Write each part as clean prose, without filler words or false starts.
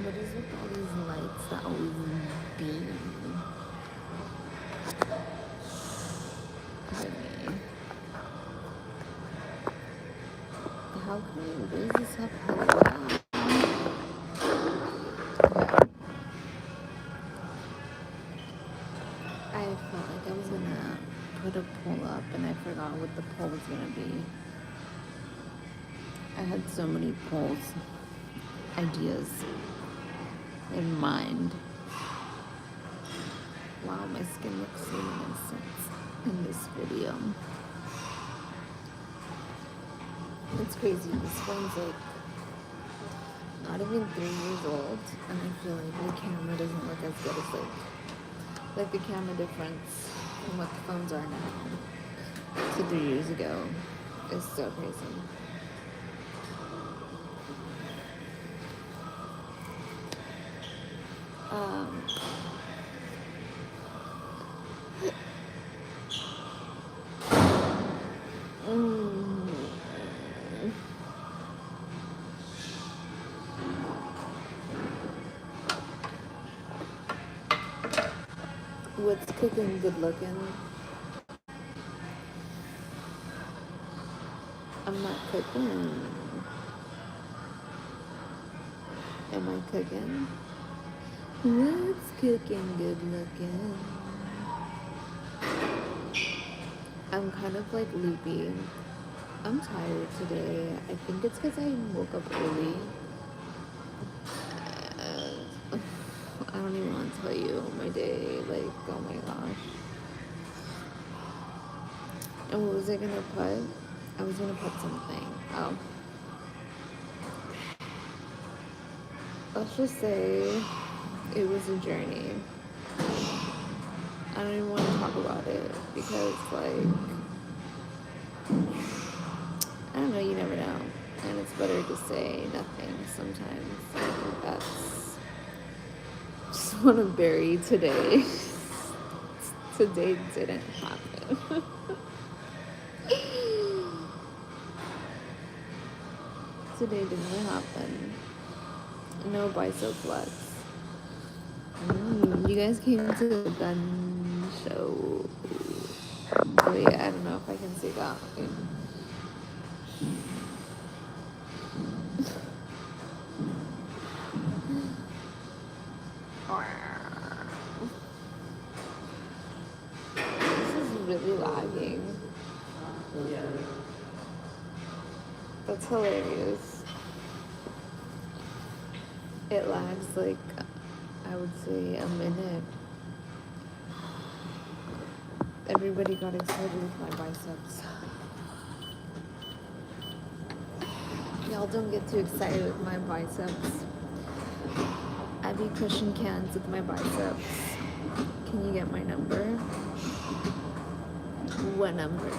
What is with all these lights that always beam? Honey. How can we raise this up? Okay. I felt like I was gonna put a poll up and I forgot what the poll was gonna be. I had so many polls, ideas in mind. Wow, my skin looks so innocent in this video. It's crazy. This phone's like not even 3 years old, and I feel like the camera doesn't look as good as like the camera difference from what the phones are now to 3 years ago is so crazy. What's cooking good looking? I'm not cooking. Am I cooking? What's cooking good looking? I'm kind of like loopy. I'm tired today. I think it's because I woke up early. I don't even want to tell you my day. Like, oh my gosh. And what was I gonna put? I was gonna put something. Oh. Let's just say it was a journey. I don't even want to talk about it because, like, I don't know, you never know. And it's better to say nothing sometimes. I think that's just want to bury today. Today didn't happen. Today didn't happen. No bicep flex. You guys came to the gun show. Wait, I don't know if I can say that. This is really lagging. That's hilarious. It lags like, I would say, a minute. Everybody got excited with my biceps. Y'all don't get too excited with my biceps. I be crushing cans with my biceps. Can you get my number? What number?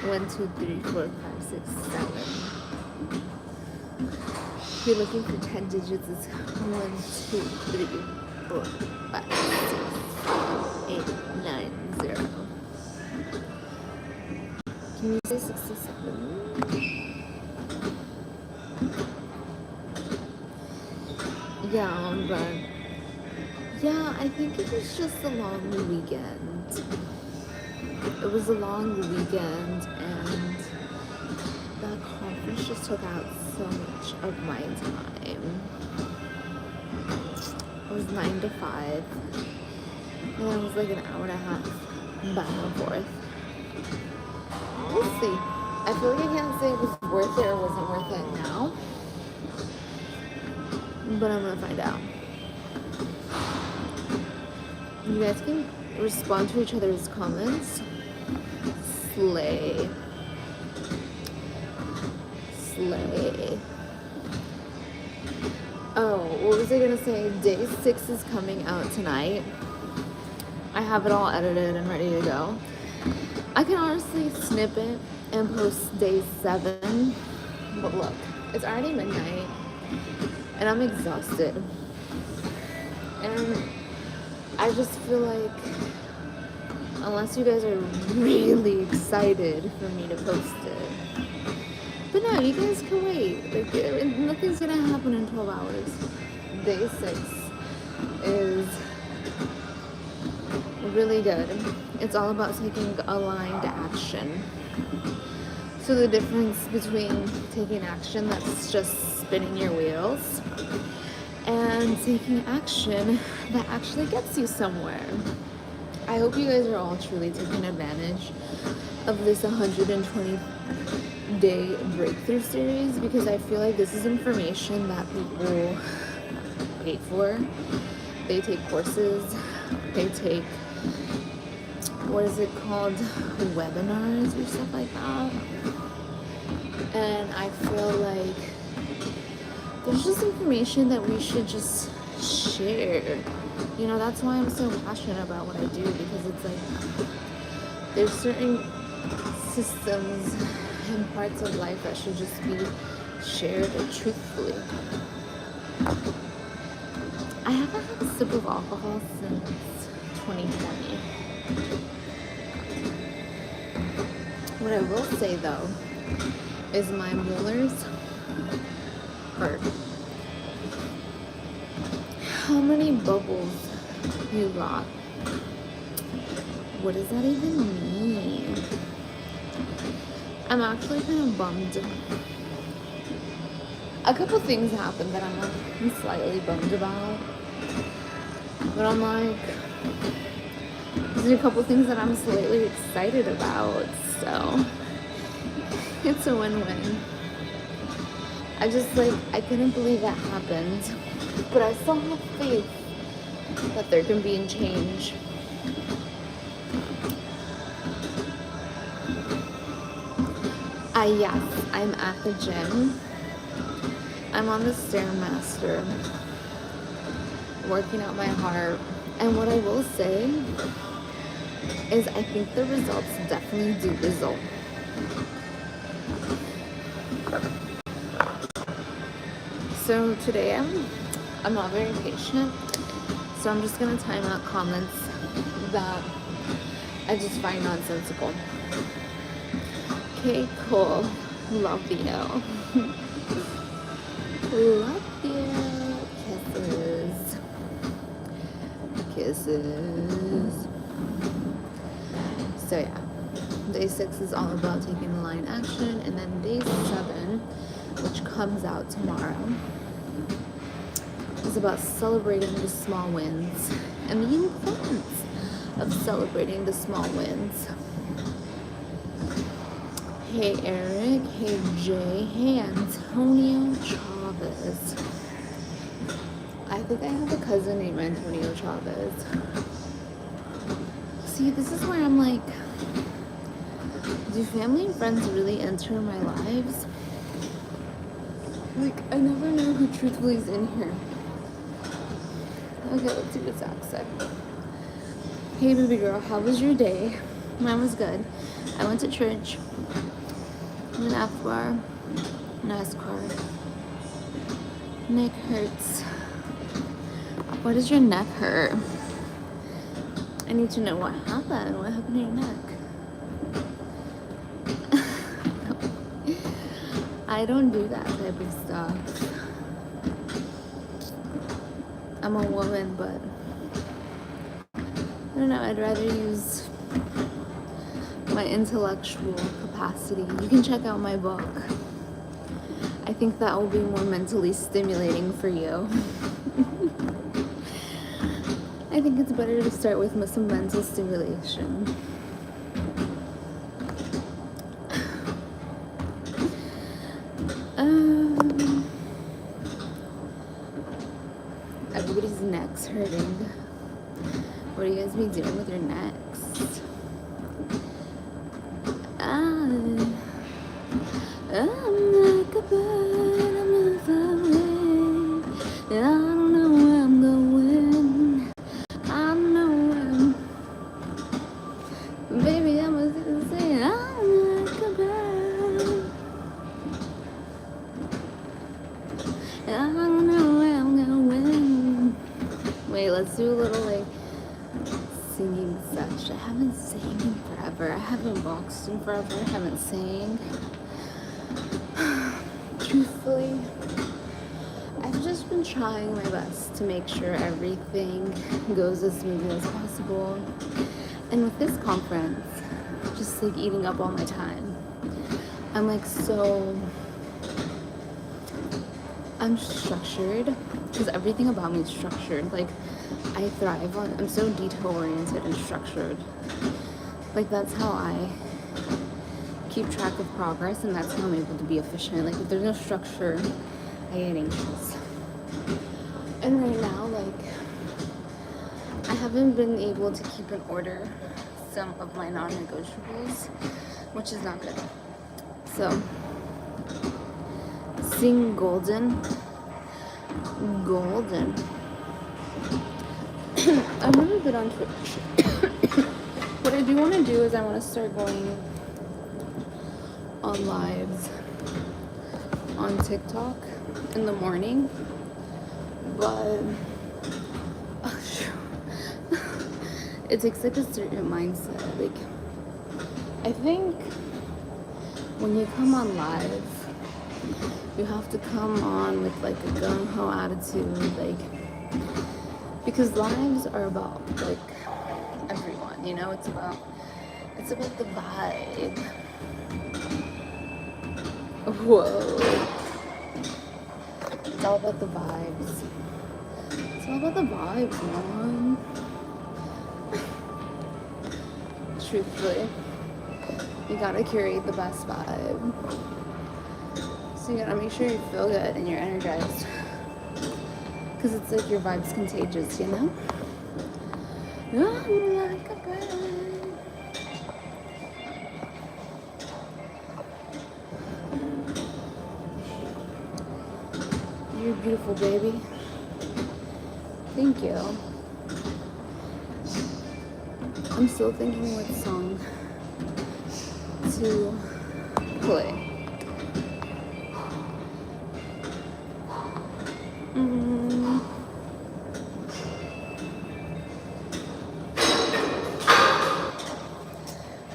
1, 2, 3, 4, 5, 6, 7. If you're looking for 10 digits, it's 1, 2, 3, 4, 5, 6, 7, 8, 9, 0. Can you say 67? Yeah, but yeah, I think it was just a long weekend. It was a long weekend, and that conference just took out so much of my time. It was 9 to 5, and it was like an hour and a half back and forth. We'll see. I feel like I can't say it was worth it or wasn't worth it now, but I'm gonna find out. You guys can respond to each other's comments. Slay. Oh, what was I gonna say? Day 6 is coming out tonight. I have it all edited and ready to go. I can honestly snip it and post day 7, but look, it's already midnight and I'm exhausted. And I just feel like unless you guys are really excited for me to post it. But no, you guys can wait. Like, nothing's gonna happen in 12 hours. day 6 is really good. It's all about taking aligned action. So the difference between taking action that's just spinning your wheels and taking action that actually gets you somewhere. I hope you guys are all truly taking advantage of this 120-day breakthrough series, because I feel like this is information that people pay for. They take courses, they take, what is it called, webinars or stuff like that. And I feel like there's just information that we should just share. You know, that's why I'm so passionate about what I do, because it's like there's certain systems and parts of life that should just be shared truthfully. I haven't had a sip of alcohol since 2020. What I will say though is my molars hurt. How many bubbles you got? What does that even mean? I'm actually kind of bummed. A couple things happened that I'm slightly bummed about. But I'm like, there's a couple things that I'm slightly excited about. So it's a win-win. I couldn't believe that happened. But I still have faith that there can be a change. Yes, I'm at the gym. I'm on the Stairmaster, working out my heart. And what I will say is I think the results definitely do result. So today I'm not very patient, so I'm just gonna time out comments that I just find nonsensical. Okay, cool. Love you. Love you. Kisses. Kisses. So yeah, day 6 is all about taking aligned action, and then day 7, which comes out tomorrow, is about celebrating the small wins and the importance of celebrating the small wins. Hey Eric, hey Jay, hey Antonio Chavez. I think I have a cousin named Antonio Chavez. See, this is where I'm like, do family and friends really enter my lives? Like, I never know who truthfully is in here. Okay, let's see what Zach said. Hey baby girl, how was your day? Mine was good. I went to church. An F bar. NASCAR. Neck hurts. Why does your neck hurt? I need to know what happened. What happened to your neck? I don't do that type of stuff. I'm a woman, but I don't know. I'd rather use my intellectual capacity. You can check out my book. I think that will be more mentally stimulating for you. I think it's better to start with some mental stimulation. Everybody's neck's hurting. What do you guys be doing with your necks? I'm like a bird, I'm not far away, and I don't know where I'm going. I don't know where. Baby, I was gonna say, I'm like a bird, and I don't know where I'm going. Wait, let's do a little like singing sesh. I haven't sang in forever. I haven't boxed in forever. I haven't sang. Truthfully, I've just been I'm trying my best to make sure everything goes as smoothly as possible. And with this conference, just like eating up all my time, I'm structured because everything about me is structured. Like, I'm so detail oriented and structured. Like, that's how I keep track of progress, and that's how I'm able to be efficient. Like, if there's no structure, I get anxious. And right now, like, I haven't been able to keep in order some of my non-negotiables, which is not good. So, seeing golden. I've never been on Twitch. What I do want to do is I want to start going on lives on TikTok in the morning, but it takes like a certain mindset. Like, I think when you come on live, you have to come on with like a gung-ho attitude, like, because lives are about like everyone, you know. It's about the vibe. Whoa. It's all about the vibes. It's all about the vibes, man. Truthfully, you gotta curate the best vibe. So you gotta make sure you feel good and you're energized. Because it's like your vibe's contagious, you know? I'm like a bird. You're beautiful, baby. Thank you. I'm still thinking what song to play.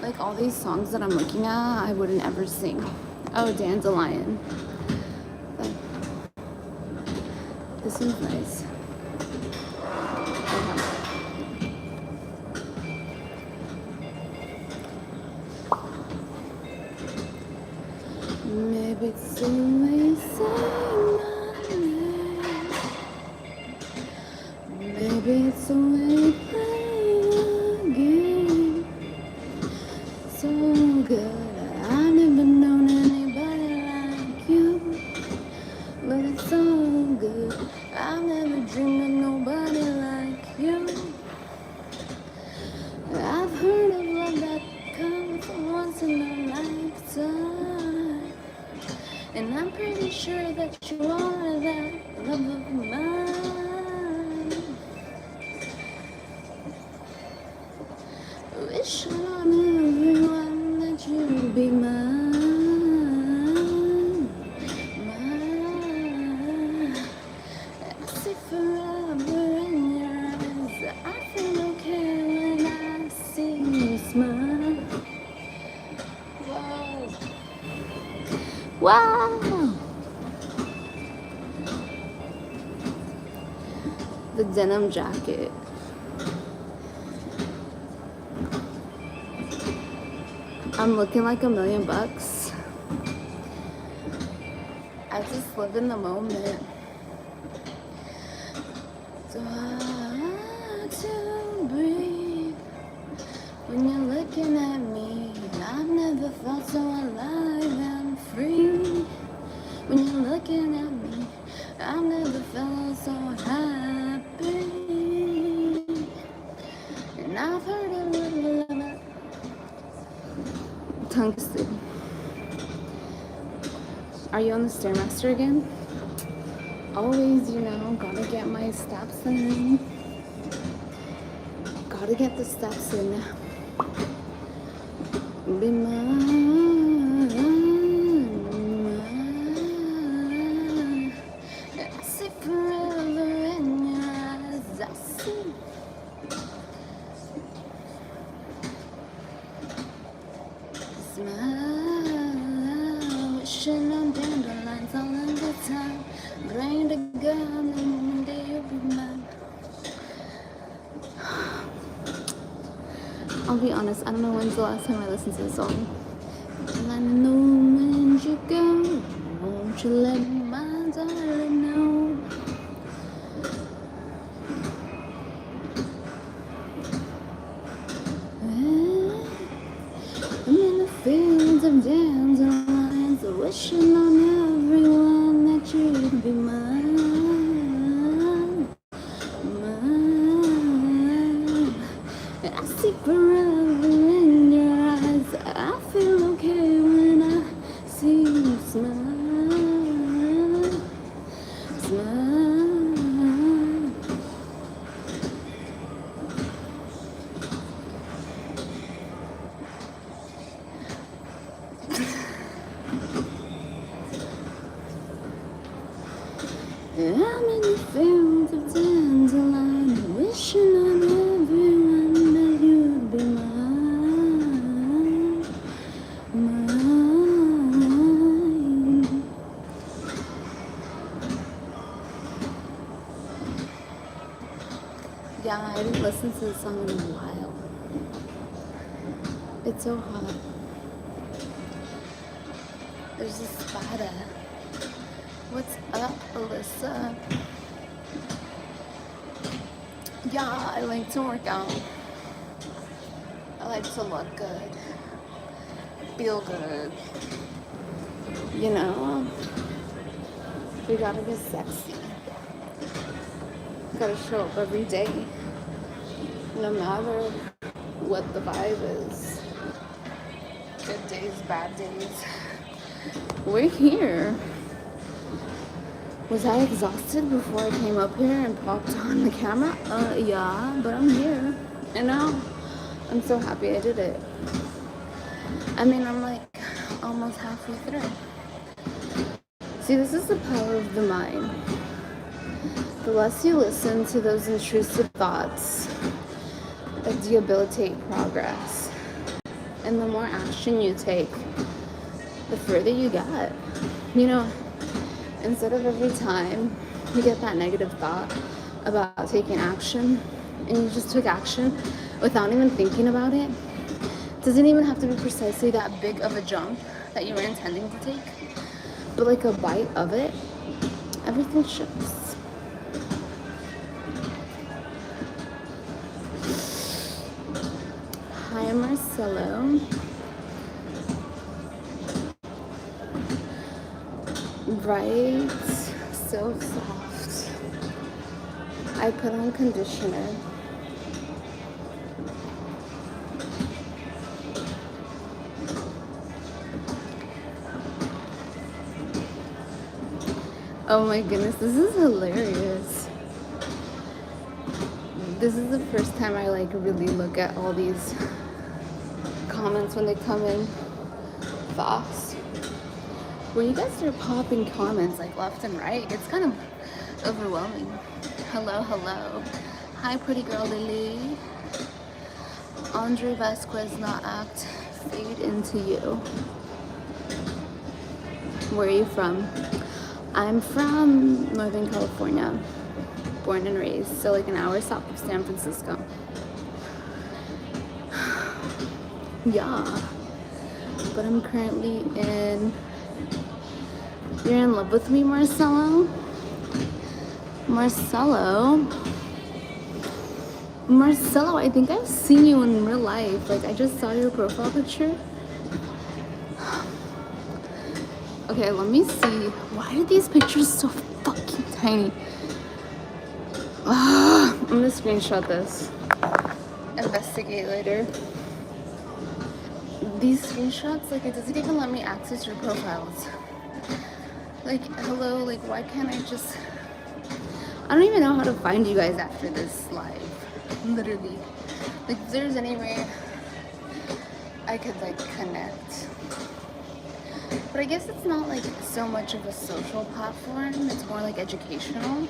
Like, all these songs that I'm looking at, I wouldn't ever sing. Oh, Dandelion. This one's nice. Okay. Maybe it's only saying my name. Maybe it's only playing a game. So good, I've never known anybody like you. But it's so good, I've never dreamed of nobody like you. I've heard of love that comes once in a lifetime, and I'm pretty sure that you are that love of mine. Wish on everyone that you would be mine, mine. I see forever in your eyes. I feel okay when I see you smile. Wow. Wow. The denim jacket. I'm looking like $1,000,000. I just live in the moment. So hard to breathe when you're looking at me. I've never felt so alive and free. When you're looking at me, I've never felt so happy. And I've heard a little of it. Tongue twisted. Are you on the Stairmaster again? Always, you know, gotta get my steps in. Gotta get the steps in. Be mine, mine. I see forever in your eyes. I see. Smile, wishing on dandelions all in the time. mine. Bring the gun and one day you'll be mine. I'll be honest, I don't know when's the last time I listened to this song. And I know when you go, won't you let my darling know? I'm in the fields of dandelions, wishing on everyone that you'd be mine, mine. I see forever in your eyes. I feel okay when I see you smile, smile. I'm in the fields of dandelion, wishing on everyone that you'd be mine, mine. Yeah, I haven't listened to this song in a while. It's so hot. There's a spider. What's up, Alyssa? Yeah, I like to work out. I like to look good, feel good. You know, we gotta be sexy. Gotta show up every day, no matter what the vibe is. Good days, bad days. We're here. Was I exhausted before I came up here and popped on the camera? Yeah, but I'm here. And now I'm so happy I did it. I mean, I'm like almost halfway through. See, this is the power of the mind. The less you listen to those intrusive thoughts that debilitate progress, and the more action you take, the further you get. You know, instead of every time you get that negative thought about taking action, and you just took action without even thinking about it, doesn't even have to be precisely that big of a jump that you were intending to take, but like a bite of it, everything shifts. Hi, Marcelo. Right, so soft. I put on conditioner. Oh my goodness, this is hilarious. This is the first time I like really look at all these comments when they come in fast. Where you guys are popping comments like left and right, it's kind of overwhelming. Hello, hello. Hi, pretty girl Lily. Andre Vasquez not act, fade into you. Where are you from? I'm from Northern California, born and raised, so like an hour south of San Francisco. Yeah, but I'm currently in. You're in love with me, Marcelo? Marcelo, I think I've seen you in real life. Like, I just saw your profile picture. Okay, let me see. Why are these pictures so fucking tiny? I'm gonna screenshot this. Investigate later. These screenshots, like, it doesn't even let me access your profiles. Like, hello, like, why can't I just... I don't even know how to find you guys after this live. Literally. Like, if there's any way I could, like, connect. But I guess it's not, like, so much of a social platform. It's more, like, educational.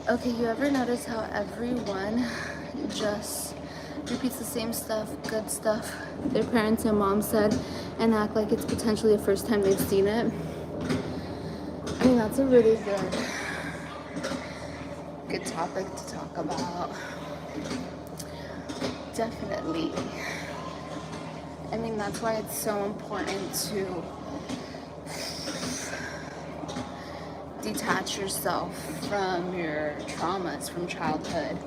Okay, you ever notice how everyone just repeats the same stuff, good stuff their parents and mom said, and act like it's potentially the first time they've seen it. I mean, that's a really good topic to talk about. Definitely. I mean, that's why it's so important to detach yourself from your traumas from childhood.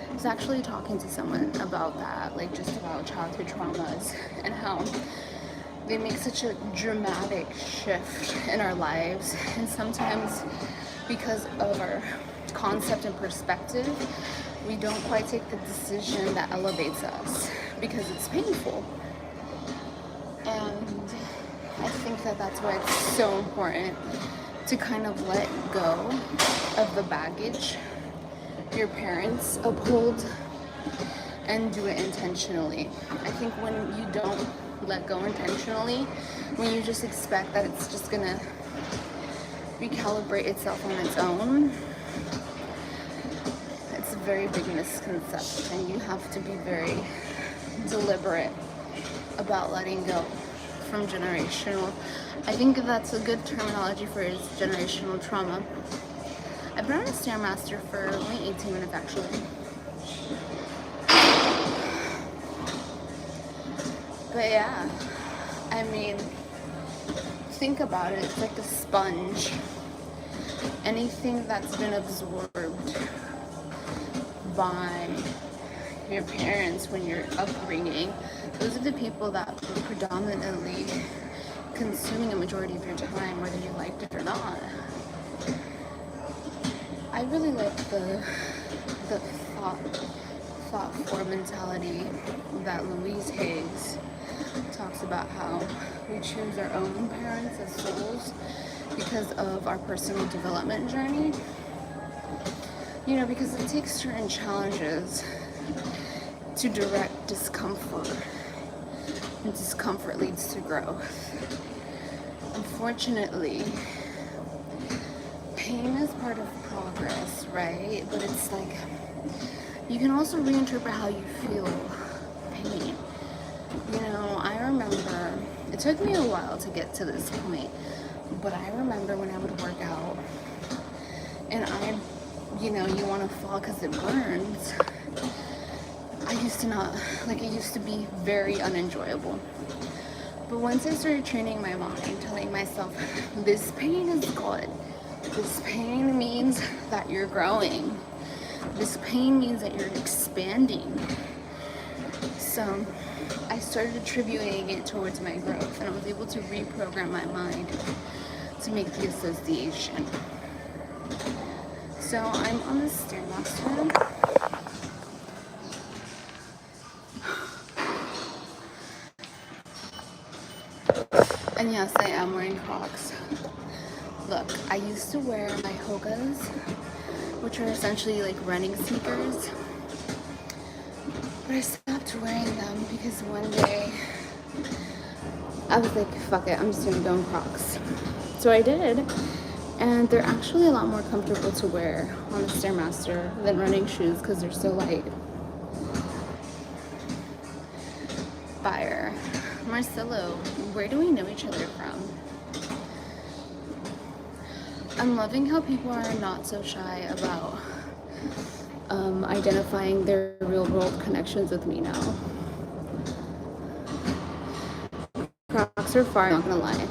I was actually talking to someone about that, like just about childhood traumas and how they make such a dramatic shift in our lives, and sometimes because of our concept and perspective, we don't quite take the decision that elevates us because it's painful. And I think that that's why it's so important to kind of let go of the baggage your parents uphold and do it intentionally. I think when you don't let go intentionally, when you just expect that it's just gonna recalibrate itself on its own, it's a very big misconception. You have to be very deliberate about letting go from generational. I think that's a good terminology for it, is generational trauma. I've been on a Stairmaster for only 18 minutes actually. But yeah, I mean, think about it, it's like a sponge. Anything that's been absorbed by your parents when you're upbringing, those are the people that were predominantly consuming a majority of your time, whether you liked it or not. I really like the thought-for mentality that Louise Hayes talks about, how we choose our own parents as souls because of our personal development journey. You know, because it takes certain challenges to direct discomfort, and discomfort leads to growth. Unfortunately, pain is part of progress, right? But it's like, you can also reinterpret how you feel pain. You know, I remember, it took me a while to get to this point, but I remember when I would work out and you know, you want to fall because it burns. I used to not, like, it used to be very unenjoyable. But once I started training my mind, telling myself, this pain is good. This pain means that you're growing. This pain means that you're expanding. So I started attributing it towards my growth, and I was able to reprogram my mind to make the association. So I'm on the Stairmaster. And yes, I am wearing Crocs. Look, I used to wear my Hogas, which are essentially like running sneakers. But I stopped wearing them because one day I was like, fuck it, I'm just gonna go in Crocs. So I did. And they're actually a lot more comfortable to wear on the Stairmaster than running shoes because they're so light. Fire. Marcelo, where do we know each other from? I'm loving how people are not so shy about identifying their real world connections with me now. Crocs are fire, not gonna lie.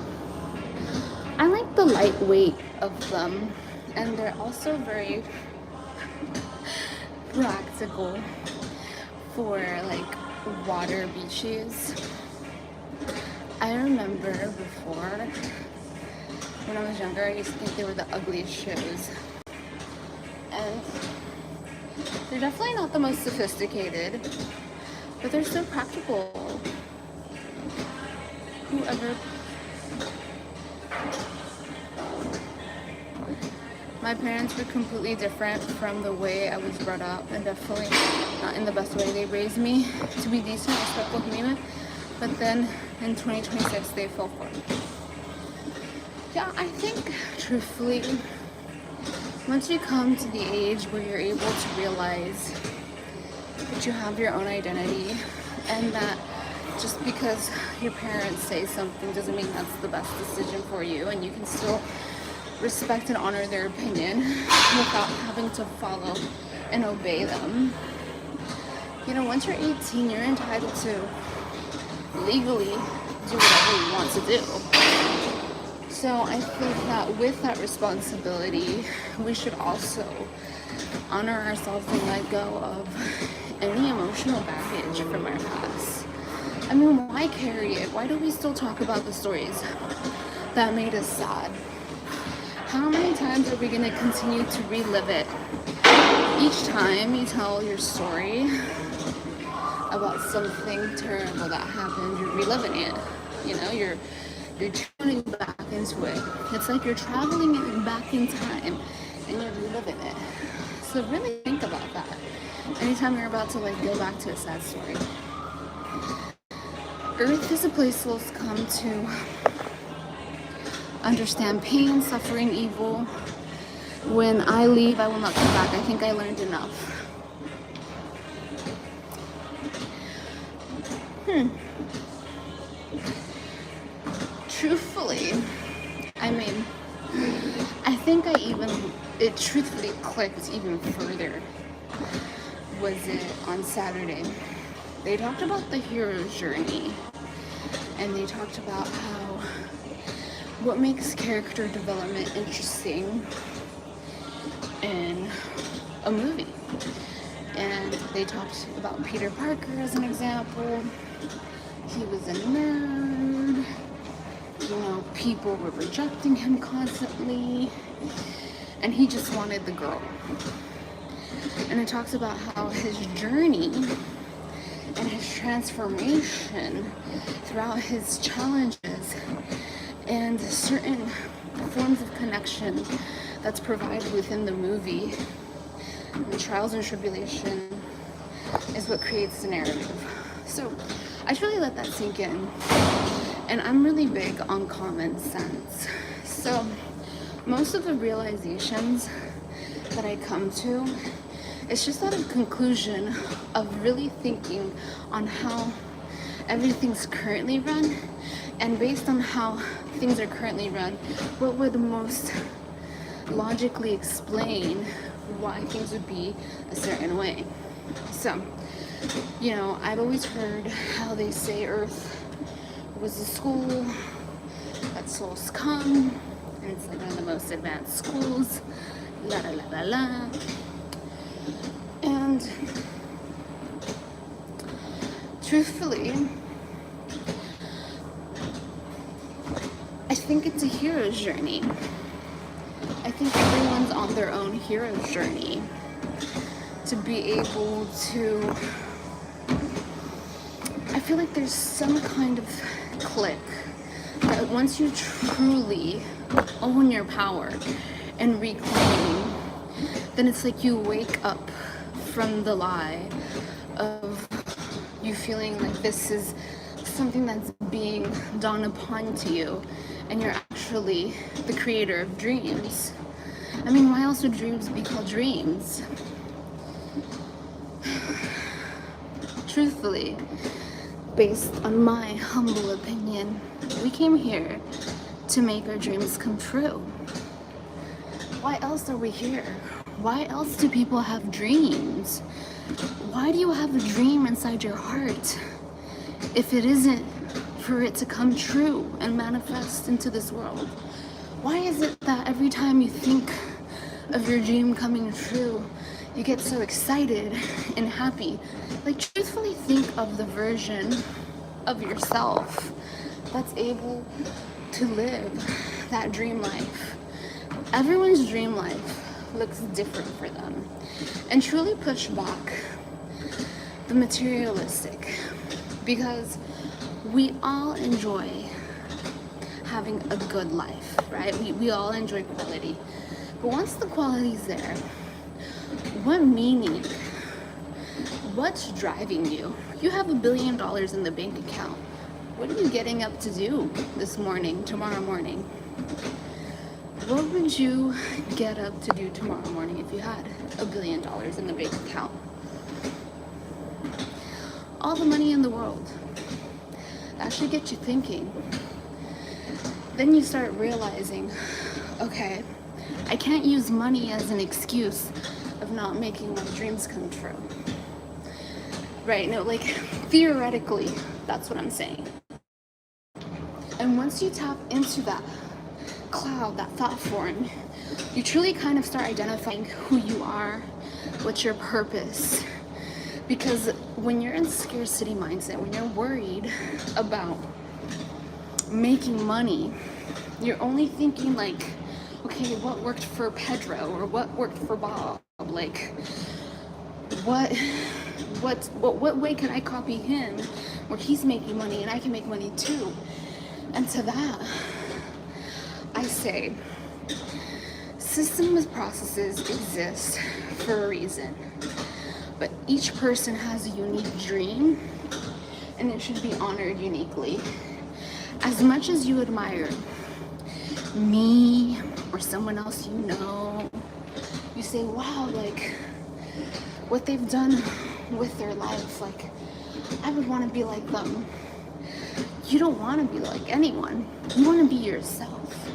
I like the lightweight of them, and they're also very practical for like water beaches. I remember before, when I was younger, I used to think they were the ugliest shoes. And they're definitely not the most sophisticated, but they're so practical. My parents were completely different from the way I was brought up, and definitely not in the best way. They raised me to be decent, respectful human, but then in 2026 they fell for it. Yeah, I think truthfully, once you come to the age where you're able to realize that you have your own identity, and that just because your parents say something doesn't mean that's the best decision for you, and you can still respect and honor their opinion without having to follow and obey them. You know, once you're 18, you're entitled to legally do whatever you want to do. So I think that with that responsibility, we should also honor ourselves and let go of any emotional baggage from our past. I mean, why carry it? Why do we still talk about the stories that made us sad? How many times are we going to continue to relive it? Each time you tell your story about something terrible that happened, you're reliving it. You know, you're tuning back into it. It's like you're traveling back in time and you're reliving it. So really think about that. Anytime you're about to go back to a sad story. Earth is a place souls come to understand pain, suffering, evil. When I leave, I will not come back. I think I learned enough. Truthfully, I mean, I think it truthfully clicked even further. Was it on Saturday? They talked about the hero's journey, and they talked about what makes character development interesting in a movie. And they talked about Peter Parker as an example. He was a nerd. You know, people were rejecting him constantly, and he just wanted the girl. And it talks about how his journey and his transformation throughout his challenges and certain forms of connection that's provided within the movie, the trials and tribulation, is what creates the narrative. So I truly let that sink in. And I'm really big on common sense. So most of the realizations that I come to, it's just out of conclusion of really thinking on how everything's currently run, and based on how things are currently run, what would most logically explain why things would be a certain way. So, you know, I've always heard how they say Earth was a school that souls come, and it's like one of the most advanced schools, la la la la la. And truthfully, I think it's a hero's journey. I think everyone's on their own hero's journey to be able to, I feel like there's some kind of click that once you truly own your power and reclaim, then it's like you wake up from the lie of you feeling like this is something that's being done upon to you, and you're actually the creator of dreams. I mean, why else would dreams be called dreams? Truthfully, based on my humble opinion, we came here to make our dreams come true. Why else are we here? Why else do people have dreams? Why do you have a dream inside your heart if it isn't for it to come true and manifest into this world? Why is it that every time you think of your dream coming true, you get so excited and happy? Like, truthfully think of the version of yourself that's able to live that dream life. Everyone's dream life looks different for them. And truly push back the materialistic, because we all enjoy having a good life, right? We all enjoy quality. But once the quality's there, what meaning? What's driving you? You have $1 billion in the bank account. What are you getting up to do this morning, tomorrow morning? What would you get up to do tomorrow morning if you had $1 billion in the bank account? all the money in the world. That should get you thinking. Then you start realizing, okay, I can't use money as an excuse of not making my dreams come true. Right? No, like theoretically, that's what I'm saying. And once you tap into that cloud, that thought form, you truly kind of start identifying who you are, what's your purpose. Because when you're in scarcity mindset, when you're worried about making money, you're only thinking like, okay, what worked for Pedro or what worked for Bob? Like, what way can I copy him where he's making money and I can make money too? And to that, I say, systems processes exist for a reason, but each person has a unique dream and it should be honored uniquely. As much as you admire me or someone else you know, you say, wow, like what they've done with their life, like I would want to be like them. You don't want to be like anyone. You want to be yourself.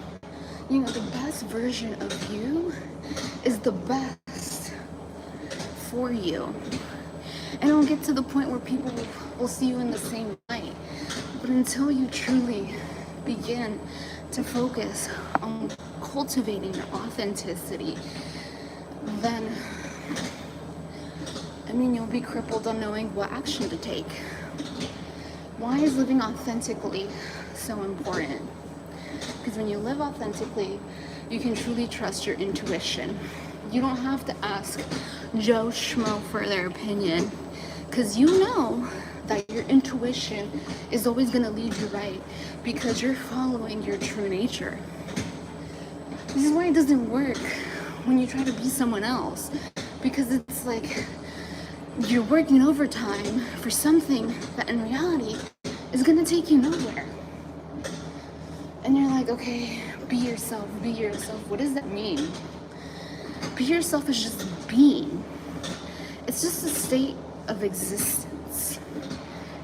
You know, the best version of you is the best for you. And it'll get to the point where people will see you in the same light. But until you truly begin to focus on cultivating your authenticity, then, I mean, you'll be crippled on knowing what action to take. Why is living authentically so important? Because when you live authentically, you can truly trust your intuition. You don't have to ask Joe Schmo for their opinion, because you know that your intuition is always going to lead you right, because you're following your true nature. This is why it doesn't work when you try to be someone else, because it's like you're working overtime for something that in reality is going to take you nowhere. And you're like, okay, be yourself, be yourself. What does that mean? Be yourself is just being. It's just a state of existence.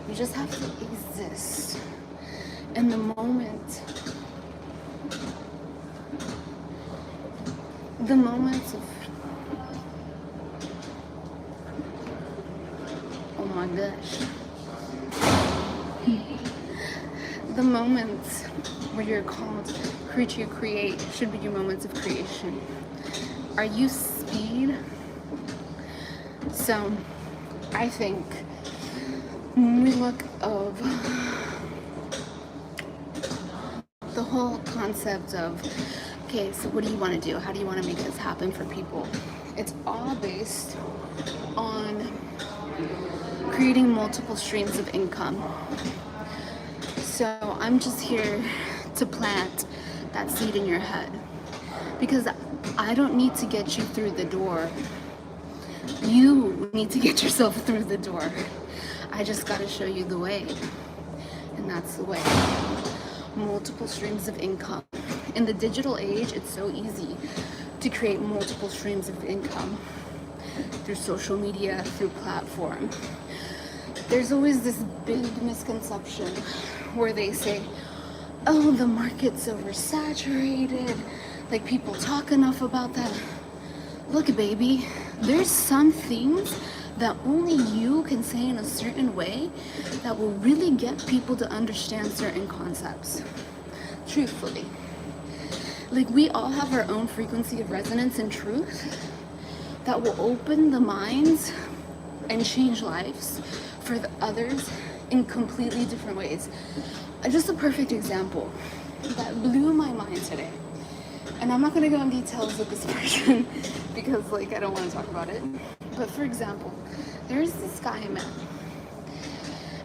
You just have to exist in the moment. The moments of, oh my gosh. The moments where you're called create, you create should be your moments of creation. Are you speed? So I think when we look of the whole concept of, okay, so what do you want to do? How do you want to make this happen for people? It's all based on creating multiple streams of income. So I'm just here to plant that seed in your head, because I don't need to get you through the door. You need to get yourself through the door. I just got to show you the way, and that's the way. Multiple streams of income. In the digital age, it's so easy to create multiple streams of income through social media, through platform. There's always this big misconception where they say, oh, the market's oversaturated, like people talk enough about that. Look, baby, there's some things that only you can say in a certain way that will really get people to understand certain concepts. Truthfully. Like, we all have our own frequency of resonance and truth that will open the minds and change lives for the others in completely different ways. Just a perfect example that blew my mind today. And I'm not going to go in details with this person because, like, I don't want to talk about it. But for example, there's this guy I met,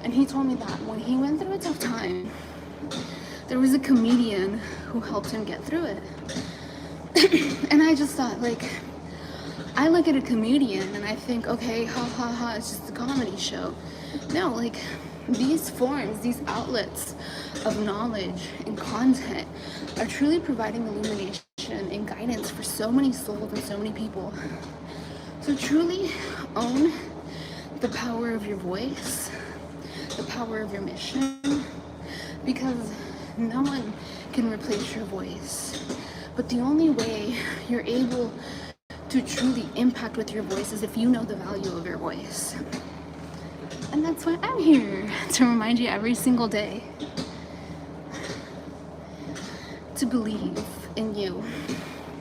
and he told me that when he went through a tough time, there was a comedian who helped him get through it. And I just thought, like, I look at a comedian and I think, okay, ha ha ha, it's just a comedy show. No, like, these forms, these outlets of knowledge and content are truly providing illumination and guidance for so many souls and so many people. So truly own the power of your voice, the power of your mission, because no one can replace your voice. But the only way you're able to truly impact with your voice is if you know the value of your voice. And that's why I'm here, to remind you every single day to believe in you.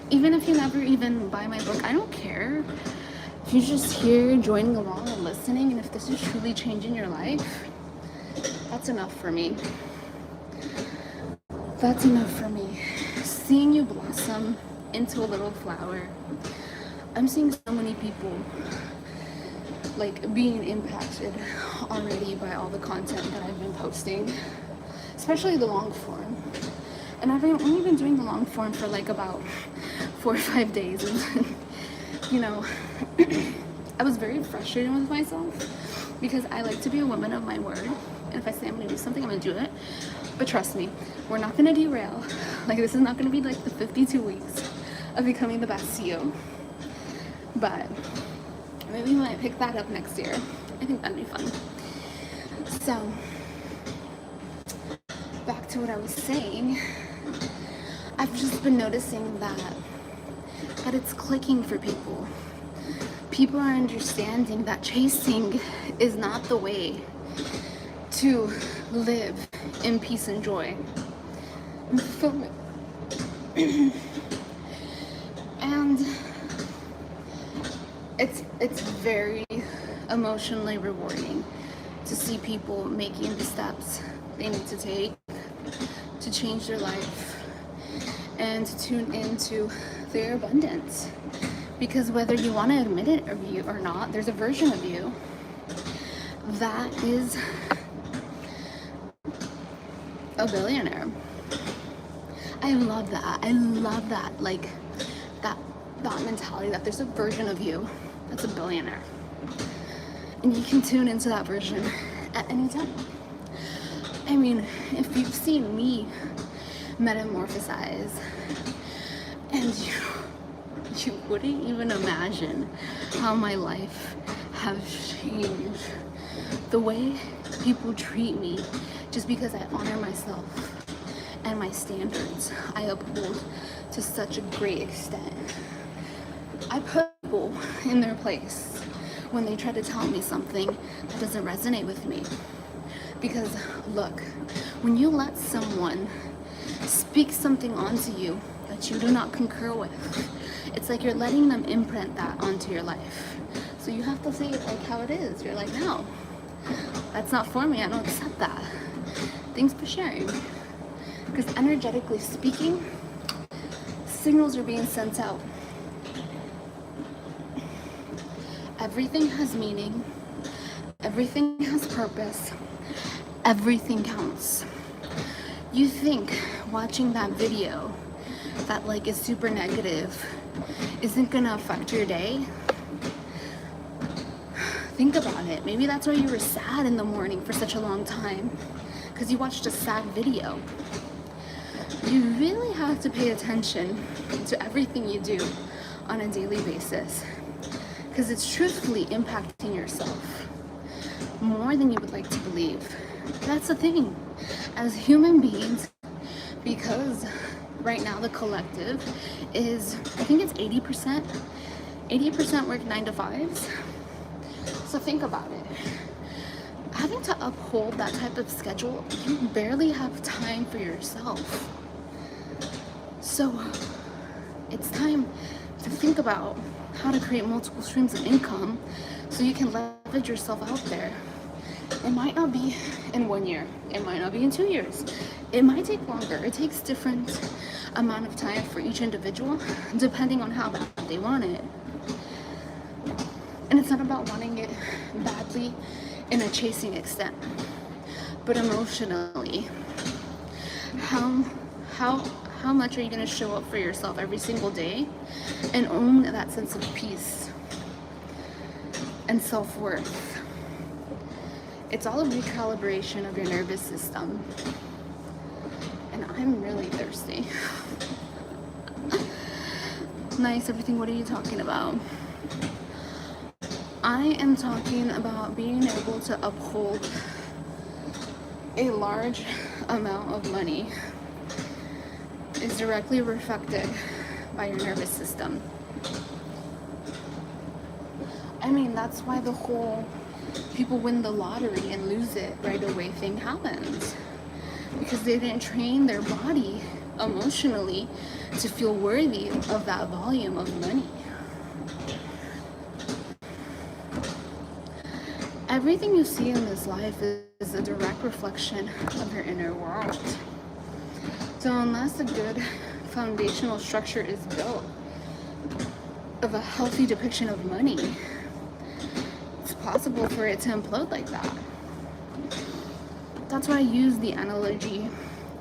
Even if you never even buy my book, I don't care. If you're just here joining along and listening, and if this is truly changing your life, that's enough for me. That's enough for me. Seeing you blossom into a little flower. I'm seeing so many people like being impacted already by all the content that I've been posting, especially the long form. And I've only been doing the long form for like about 4 or 5 days. And, you know, I was very frustrated with myself because I like to be a woman of my word. And if I say I'm going to do something, I'm going to do it. But trust me, we're not going to derail. Like, this is not going to be like the 52 weeks of becoming the best CEO. But maybe we might pick that up next year. I think that'd be fun. So, back to what I was saying. I've just been noticing that it's clicking for people. People are understanding that chasing is not the way to live in peace and joy and fulfillment. And it's very emotionally rewarding to see people making the steps they need to take to change their life and to tune into their abundance. Because whether you want to admit it or not, there's a version of you that is a billionaire. I love that. I love that. Like, that mentality that there's a version of you that's a billionaire. And you can tune into that version at any time. I mean, if you've seen me metamorphosize, and you wouldn't even imagine how my life has changed. The way people treat me, just because I honor myself and my standards, I uphold to such a great extent. I put people in their place when they try to tell me something that doesn't resonate with me. Because look, when you let someone speak something onto you that you do not concur with, it's like you're letting them imprint that onto your life. So you have to say it like how it is. You're like, no, that's not for me. I don't accept that. Thanks for sharing. Because energetically speaking, signals are being sent out. Everything has meaning. Everything has purpose. Everything counts. You think watching that video that like is super negative isn't gonna affect your day? Think about it. Maybe that's why you were sad in the morning for such a long time, because you watched a sad video. You really have to pay attention to everything you do on a daily basis, because it's truthfully impacting yourself more than you would like to believe. That's the thing. As human beings, because right now the collective is, I think it's 80% work 9 to 5s. So think about it. Having to uphold that type of schedule, you barely have time for yourself. So it's time to think about how to create multiple streams of income so you can leverage yourself out there. It might not be in 1 year. It might not be in 2 years. It might take longer. It takes different amount of time for each individual, depending on how bad they want it. And it's not about wanting it badly in a chasing extent, but emotionally. How much are you going to show up for yourself every single day and own that sense of peace and self-worth? It's all a recalibration of your nervous system. And I'm really thirsty. Nice, everything. What are you talking about? I am talking about being able to uphold a large amount of money is directly affected by your nervous system. I mean, that's why the whole people win the lottery and lose it right away thing happens. Because they didn't train their body emotionally to feel worthy of that volume of money. Everything you see in this life is a direct reflection of your inner world. So unless a good foundational structure is built of a healthy depiction of money, it's possible for it to implode like that. That's why I use the analogy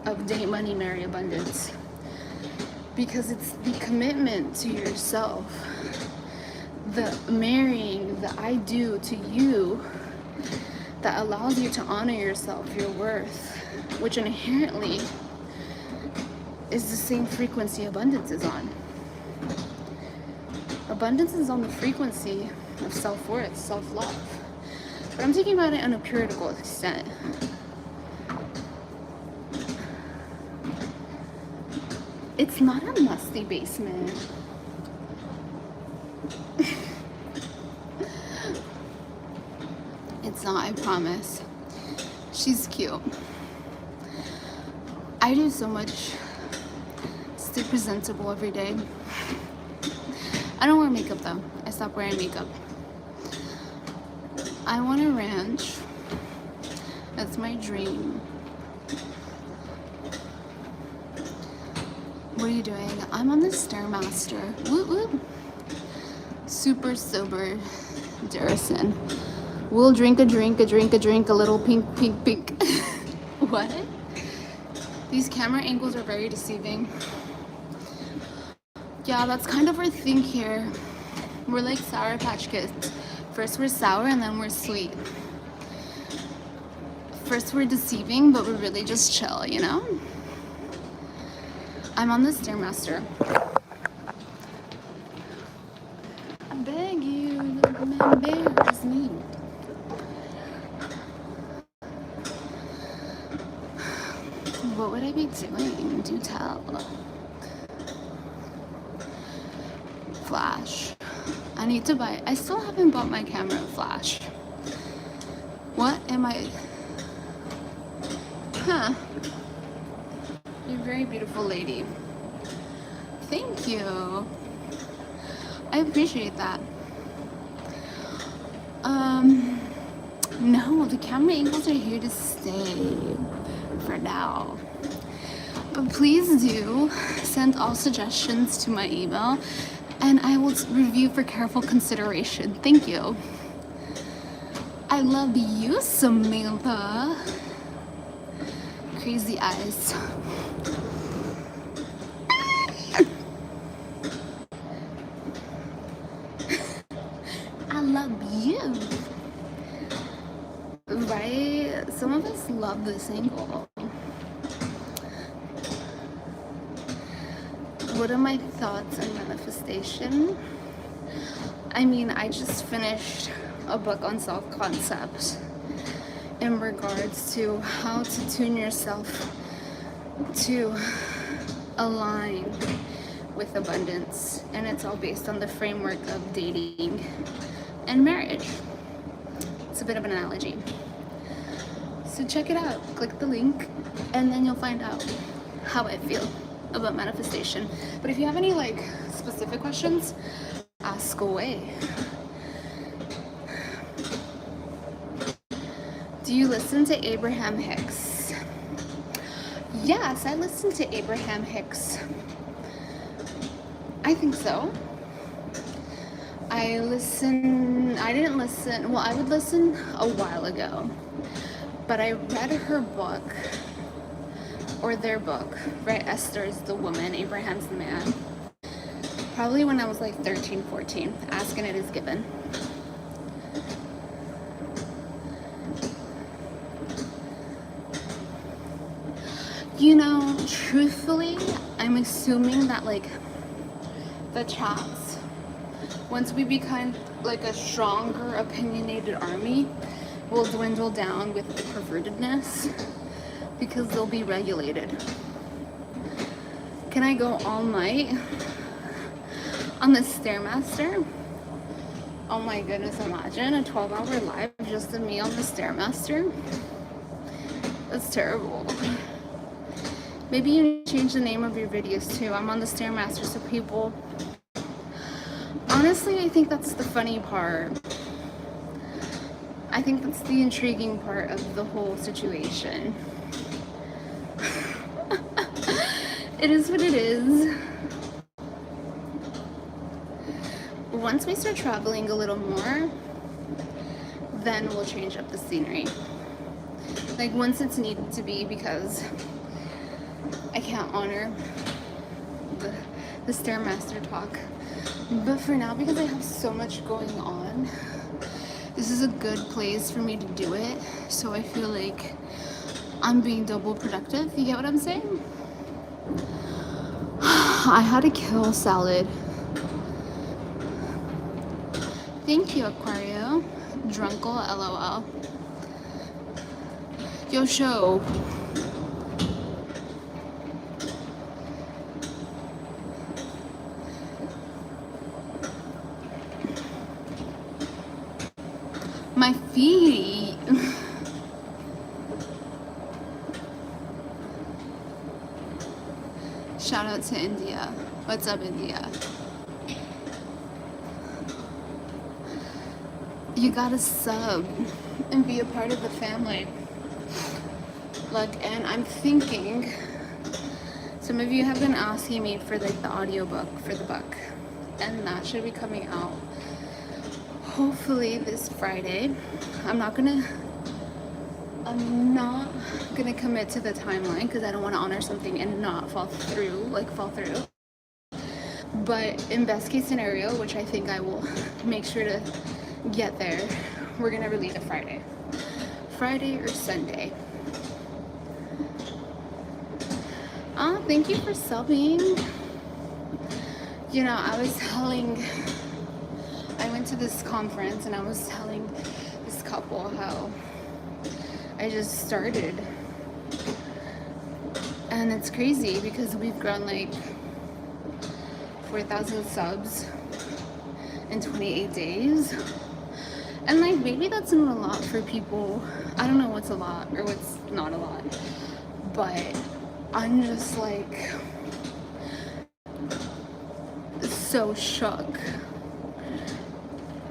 of date money, marry abundance, because it's the commitment to yourself, the marrying, the I do to you, that allows you to honor yourself, your worth, which inherently is the same frequency abundance is on. Abundance is on the frequency of self-worth, self-love. But I'm thinking about it on a puridical extent. It's not a musty basement. It's not, I promise. She's cute. I do so much to stay presentable every day. I don't wear makeup though. I stopped wearing makeup. I want a ranch. That's my dream. What are you doing? I'm on the Stairmaster. Whoop whoop. Super sober Darrison. We'll drink a little pink. What? These camera angles are very deceiving. Yeah, that's kind of our thing here. We're like Sour Patch Kids. First we're sour and then we're sweet. First we're deceiving, but we're really just chill, you know? I'm on the Stairmaster. I beg you, embarrass me. What would I be doing? Do tell. Flash. I need to buy. I still haven't bought my camera flash. What am I? Huh. You're a very beautiful lady. Thank you. I appreciate that. No, the camera angles are here to stay for now. But please do send all suggestions to my email and I will review for careful consideration. Thank you. I love you, Samantha. Crazy eyes. I love you. Right? Some of us love this angle. What are my thoughts on manifestation? I mean, I just finished a book on self-concept in regards to how to tune yourself to align with abundance, and it's all based on the framework of dating and marriage. It's a bit of an analogy. So check it out, click the link, and then you'll find out how I feel about manifestation. But if you have any like specific questions, ask away. Do you listen to Abraham Hicks? Yes, I listen to Abraham Hicks. I think so. I didn't listen, well, I would listen a while ago, but I read her book, or their book, right? Esther is the woman, Abraham's the man. Probably when I was like 13, 14. Ask and it is given. You know, truthfully, I'm assuming that like the chats, once we become like a stronger opinionated army, will dwindle down with the pervertedness. because they'll be regulated. Can I go all night on the Stairmaster? Oh my goodness, imagine a 12-hour live just of me on the Stairmaster. That's terrible. Maybe you need to change the name of your videos too. I'm on the Stairmaster, so people... Honestly, I think that's the funny part. I think that's the intriguing part of the whole situation. It is what it is. Once we start traveling a little more, then we'll change up the scenery. Like once it's needed to be, because I can't honor the Stairmaster talk. But for now, because I have so much going on, this is a good place for me to do it. So I feel like I'm being double productive. You get what I'm saying? I had a kale salad. Thank you, Aquario. Drunkle, LOL. Yo, show. My feet. Shout out to India. What's up, India? You gotta sub and be a part of the family. Look, and I'm thinking, some of you have been asking me for like the audiobook for the book, and that should be coming out hopefully this Friday. I'm not gonna commit to the timeline because I don't want to honor something and not fall through. But in best case scenario, which I think I will make sure to get there, we're gonna release it Friday or Sunday. Thank you for subbing. You know, I went to this conference and I was telling this couple how I just started, and it's crazy because we've grown like 4,000 subs in 28 days, and like maybe that's not a lot for people. I don't know what's a lot or what's not a lot, but I'm just like so shook.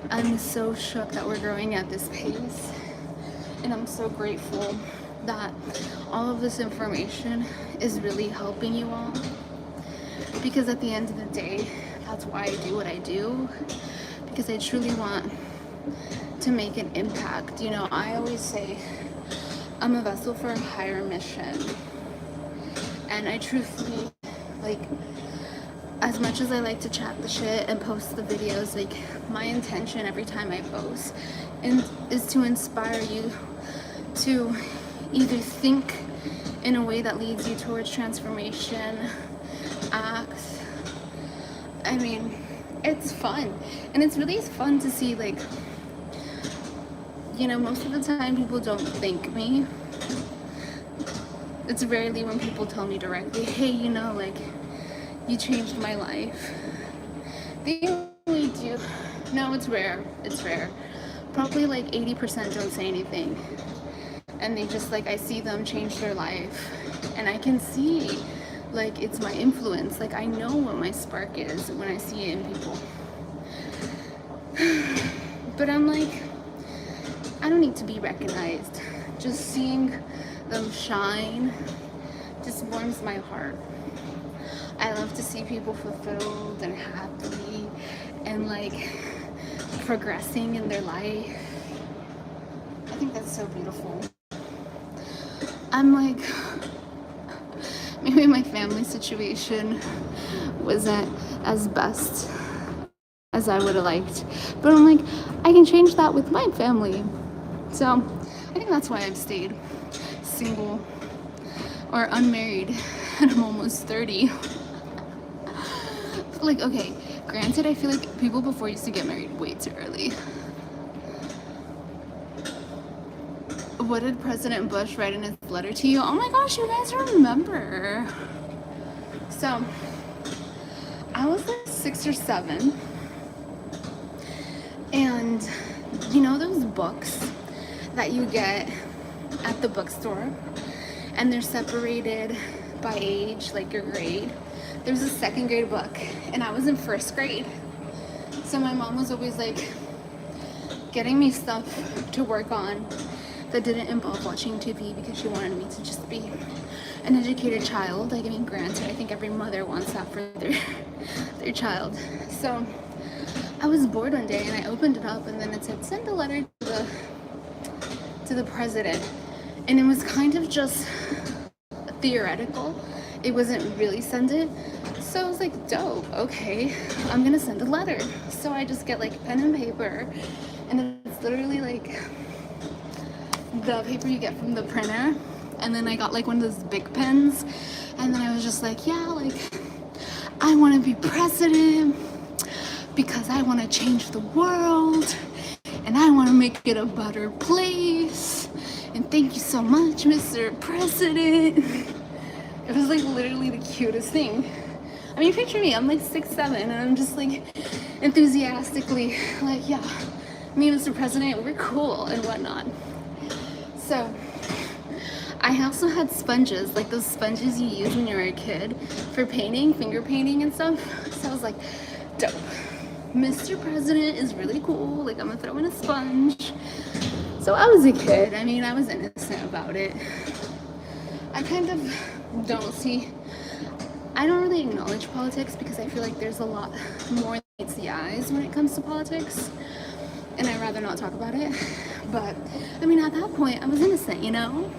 I'm so shook that we're growing at this pace, and I'm so grateful that all of this information is really helping you all, because at the end of the day, that's why I do what I do, because I truly want to make an impact. You know, I always say I'm a vessel for a higher mission, and I truthfully, like, as much as I like to chat the shit and post the videos, like, my intention every time I post is to inspire you to either think in a way that leads you towards transformation, act. I mean, it's fun. And it's really fun to see, like, you know, most of the time people don't thank me. It's rarely when people tell me directly, hey, you know, like, you changed my life. They really do. No, it's rare. It's rare. Probably like 80% don't say anything. And they just, like, I see them change their life. And I can see, like, it's my influence. Like, I know what my spark is when I see it in people. But I'm like, I don't need to be recognized. Just seeing them shine just warms my heart. I love to see people fulfilled and happy and, like, progressing in their life. I think that's so beautiful. I'm like, maybe my family situation wasn't as best as I would have liked, but I'm like, I can change that with my family. So I think that's why I've stayed single or unmarried, and I'm almost 30. Like, okay, granted, I feel like people before used to get married way too early. what did President Bush write in his letter to you? Oh my gosh, you guys remember. So, I was like 6 or 7. And you know those books that you get at the bookstore? And they're separated by age, like your grade. There's a 2nd grade book, and I was in 1st grade. So my mom was always like getting me stuff to work on that didn't involve watching TV because she wanted me to just be an educated child. Like, I mean, granted, I think every mother wants that for their child. So I was bored one day and I opened it up, and then it said send a letter to the president, and it was kind of just theoretical. It wasn't really send it. So I was like, dope, okay, I'm gonna send a letter. So I just get like pen and paper, and it's literally like the paper you get from the printer, and then I got like one of those big pens, and then I was just like, yeah, like I want to be president because I want to change the world and I want to make it a better place, and thank you so much, Mr. President. It was like literally the cutest thing. I mean, picture me, I'm like 6'7", and I'm just like enthusiastically like, yeah, me and Mr. President, we're cool and whatnot. So I also had sponges, like those sponges you use when you're a kid for painting, finger painting and stuff. So I was like, dope, Mr. President is really cool, like I'm gonna throw in a sponge. So I was a kid, I mean, I was innocent about it. I kind of I don't really acknowledge politics because I feel like there's a lot more that meets the eyes when it comes to politics, and I'd rather not talk about it. But I mean, at that point I was innocent, you know,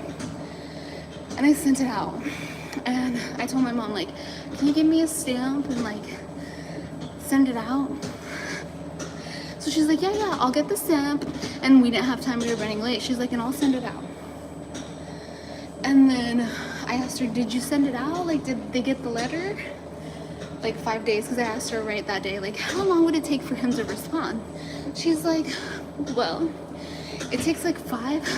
and I sent it out, and I told my mom, like, can you give me a stamp and like send it out? So she's like, yeah, I'll get the stamp. And we didn't have time, we were running late. She's like, and I'll send it out. And then I asked her, did you send it out? Like, did they get the letter? Like 5 days, because I asked her right that day, like, how long would it take for him to respond? She's like, well, it takes like 5.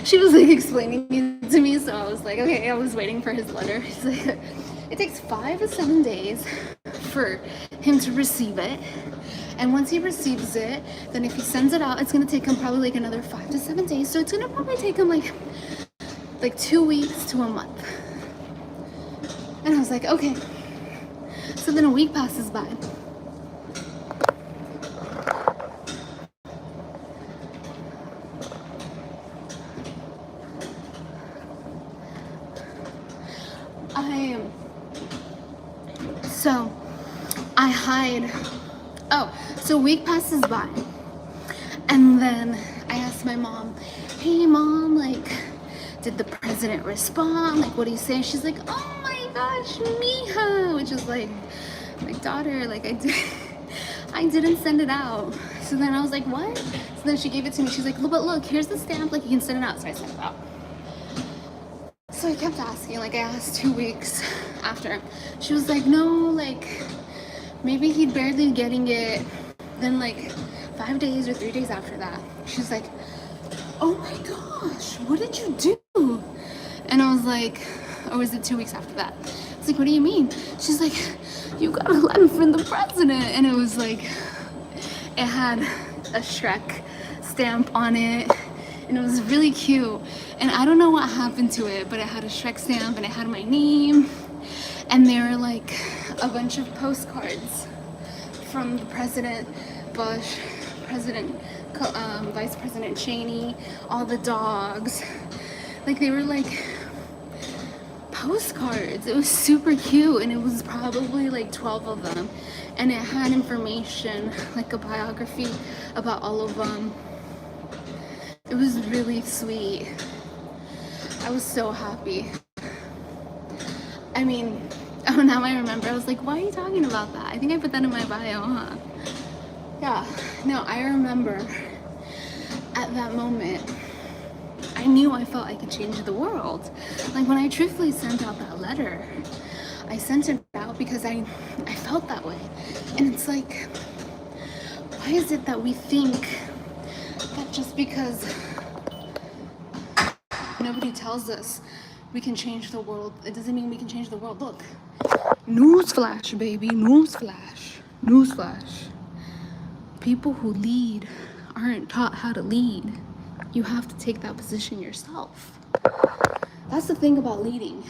She was like explaining it to me, so I was like, okay, I was waiting for his letter. She's like, it takes 5 to 7 days for him to receive it. And once he receives it, then if he sends it out, it's gonna take him probably like another 5 to 7 days. So it's gonna probably take him like 2 weeks to a month. And I was like, okay. So then a week passes by. So a week passes by, and then I asked my mom, hey mom, like, did the president respond? Like, what do you say? She's like, oh my gosh, mija, which is like daughter, like I didn't send it out. So then I was like, what? So then she gave it to me. She's like, but look, here's the stamp, like you can send it out. So I sent it out. So I kept asking, like I asked 2 weeks after. She was like, no, like maybe he'd barely getting it. Then like 5 days or 3 days after that, she's like, oh my gosh, what did you do? And I was like, or was it 2 weeks after that? It's like, what do you mean? She's like, you got a letter from the president. And it was like, it had a Shrek stamp on it, and it was really cute. And I don't know what happened to it, but it had a Shrek stamp and it had my name, and there were like a bunch of postcards from the President Bush, Vice President Cheney, all the dogs. Like, they were like postcards. It was super cute, and it was probably like 12 of them, and it had information, like a biography about all of them. It was really sweet. I was so happy. I mean, oh, now I remember. I was like, why are you talking about that? I think I put that in my bio, huh? Yeah, no, I remember at that moment, I knew I felt I could change the world. Like, when I truthfully sent out that letter, I sent it out because I felt that way. And it's like, why is it that we think that just because Nobody tells us we can change the world. It doesn't mean we can change the world. Look, newsflash, baby, newsflash, newsflash. People who lead aren't taught how to lead. You have to take that position yourself. That's the thing about leading.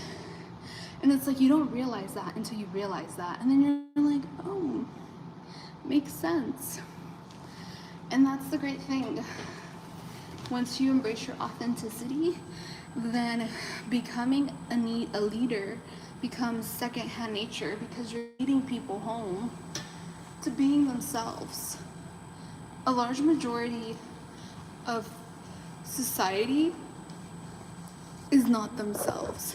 And it's like you don't realize that until you realize that. And then you're like, oh, makes sense. And that's the great thing. Once you embrace your authenticity, then becoming a leader becomes secondhand nature because you're leading people home to being themselves. A large majority of society is not themselves.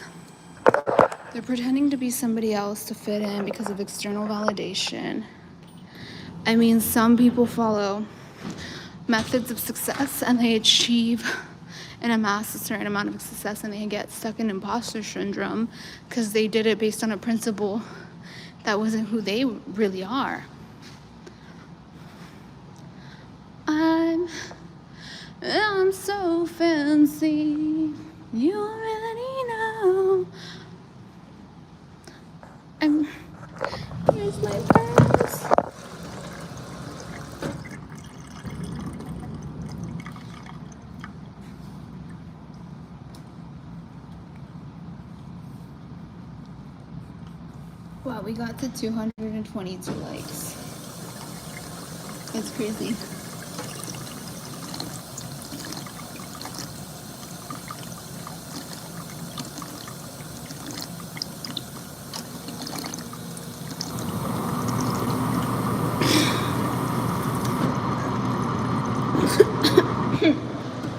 They're pretending to be somebody else to fit in because of external validation. I mean, some people follow methods of success and they achieve and amass a certain amount of success and they get stuck in imposter syndrome because they did it based on a principle that wasn't who they really are. I'm so fancy, you already know. Here's my purse. Wow, we got to 222 likes. It's crazy.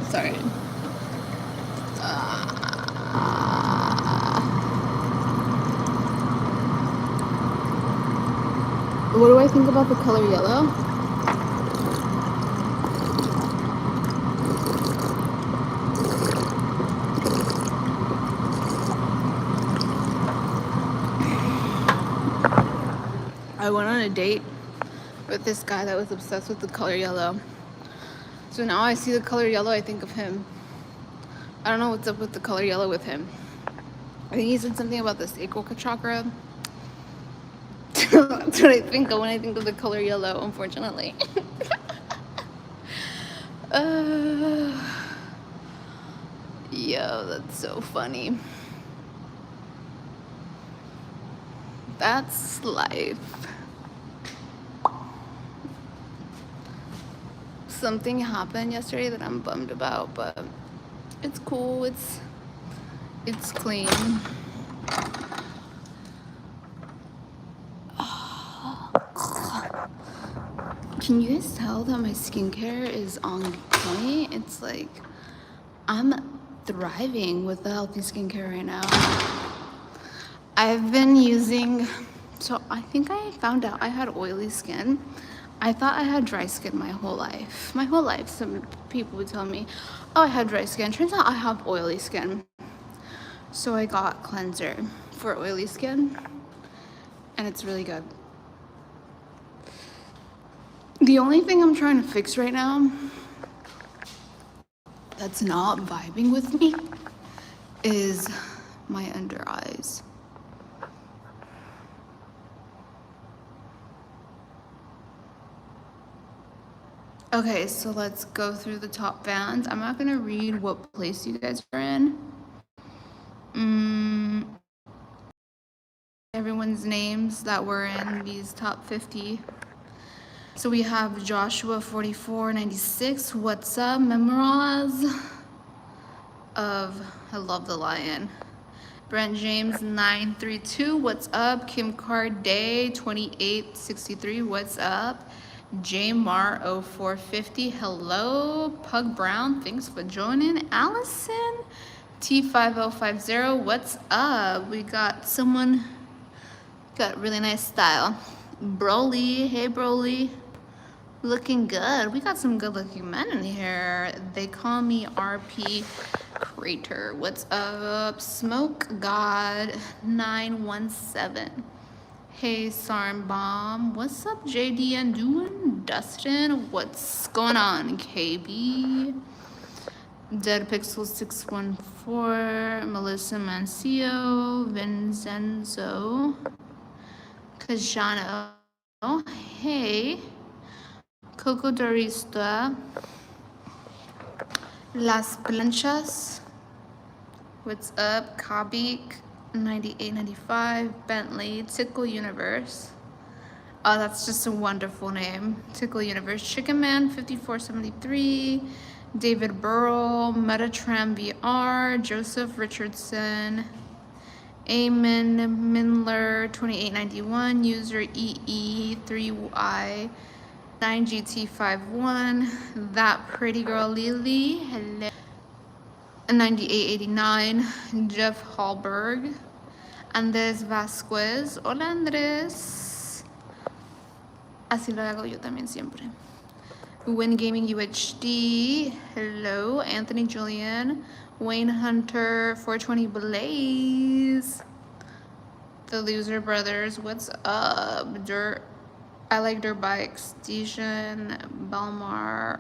Sorry. What do I think about the color yellow? I went on a date with this guy that was obsessed with the color yellow. So now I see the color yellow, I think of him. I don't know what's up with the color yellow with him. I think he said something about the sacral chakra. That's what I think of when I think of the color yellow, unfortunately. Yo, that's so funny. That's life. Something happened yesterday that I'm bummed about, but it's cool. It's clean. Can you guys tell that my skincare is on point? It's like I'm thriving with the healthy skincare right now. I've been using, so I think I found out I had oily skin. I thought I had dry skin my whole life. Some people would tell me, oh, I had dry skin. Turns out I have oily skin. So I got cleanser for oily skin, and it's really good. The only thing I'm trying to fix right now that's not vibing with me is my under eyes. Okay, so let's go through the top fans. I'm not gonna read what place you guys are in. Everyone's names that were in these top 50. So we have Joshua 4496. What's up, Memoraz? I love the lion. Brent James 932. What's up? Kim Carday 2863. What's up? J Mar 0450. Hello. Pug Brown. Thanks for joining. Allison T5050. What's up? We got someone got really nice style. Broly. Hey Broly. Looking good. We got some good looking men in here. They call me RP Crater. What's up? Smoke God 917. Hey Sarm Bomb. What's up, JDN doing? Dustin. What's going on, KB? Dead Pixel 614, Melissa Mancio, Vincenzo, Cajano, hey, Coco Dorista, Las Planchas, what's up, Kabik, 9895, Bentley, Tickle Universe. Oh, that's just a wonderful name. Tickle Universe. Chicken Man 5473. David Burrell. Metatram VR. Joseph Richardson. Eamon Mindler 2891. User EE3Y 9GT51. That Pretty Girl Lily. Hello. 9889. Jeff Hallberg. Andres Vasquez. Hola Andres. Así lo hago yo también siempre. Win Gaming UHD. Hello. Anthony Julian. Wayne Hunter. 420 Blaze. The Loser Brothers. What's up? Dirt. I like dirt bikes. Dijon. Balmar.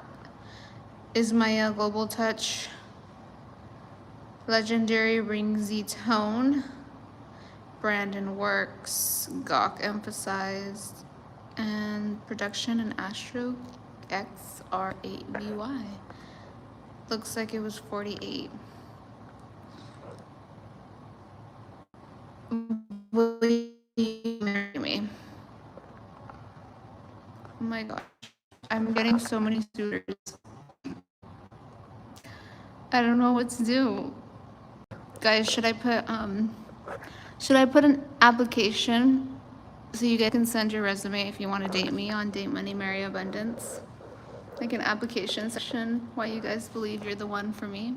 Ismail Global Touch. Legendary Ring Z Tone. Brandon Works. Gawk Emphasized. And Production and Astro XR8VY. Looks like it was 48. Will you marry me? Oh my gosh. I'm getting so many suitors. I don't know what to do. Guys, should I put an application so you guys can send your resume if you want to date me on Date Money Marry Abundance? Like an application section, why you guys believe you're the one for me.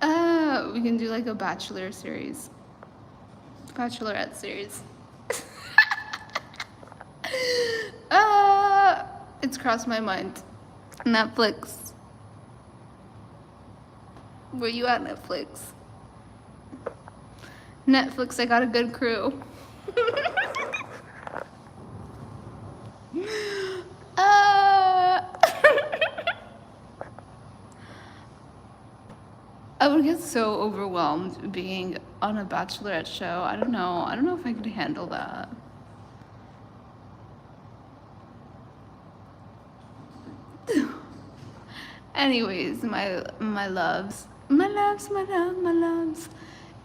We can do like a bachelorette series. It's crossed my mind. Netflix. Where you at, Netflix? Netflix, I got a good crew. I would get so overwhelmed being on a bachelorette show. I don't know if I could handle that. Anyways, my loves.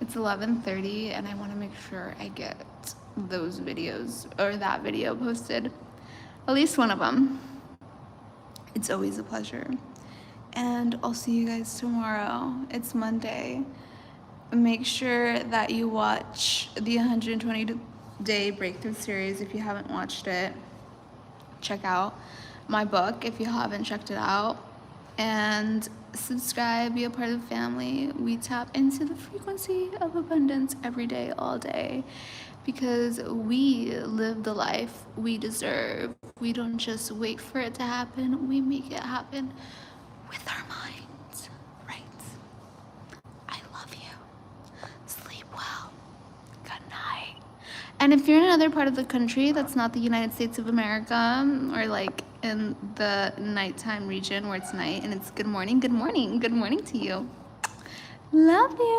It's 11:30 and I want to make sure I get those videos or that video posted. At least one of them. It's always a pleasure. And I'll see you guys tomorrow. It's Monday. Make sure that you watch the 120-day breakthrough series if you haven't watched it. Check out my book if you haven't checked it out. And subscribe, be a part of the family. We tap into the frequency of abundance every day, all day, because we live the life we deserve. We don't just wait for it to happen, we make it happen with our minds, right? I love you. Sleep well. Good night. And if you're in another part of the country that's not the United States of America, or like in the nighttime region where it's night and it's good morning to you. Love you.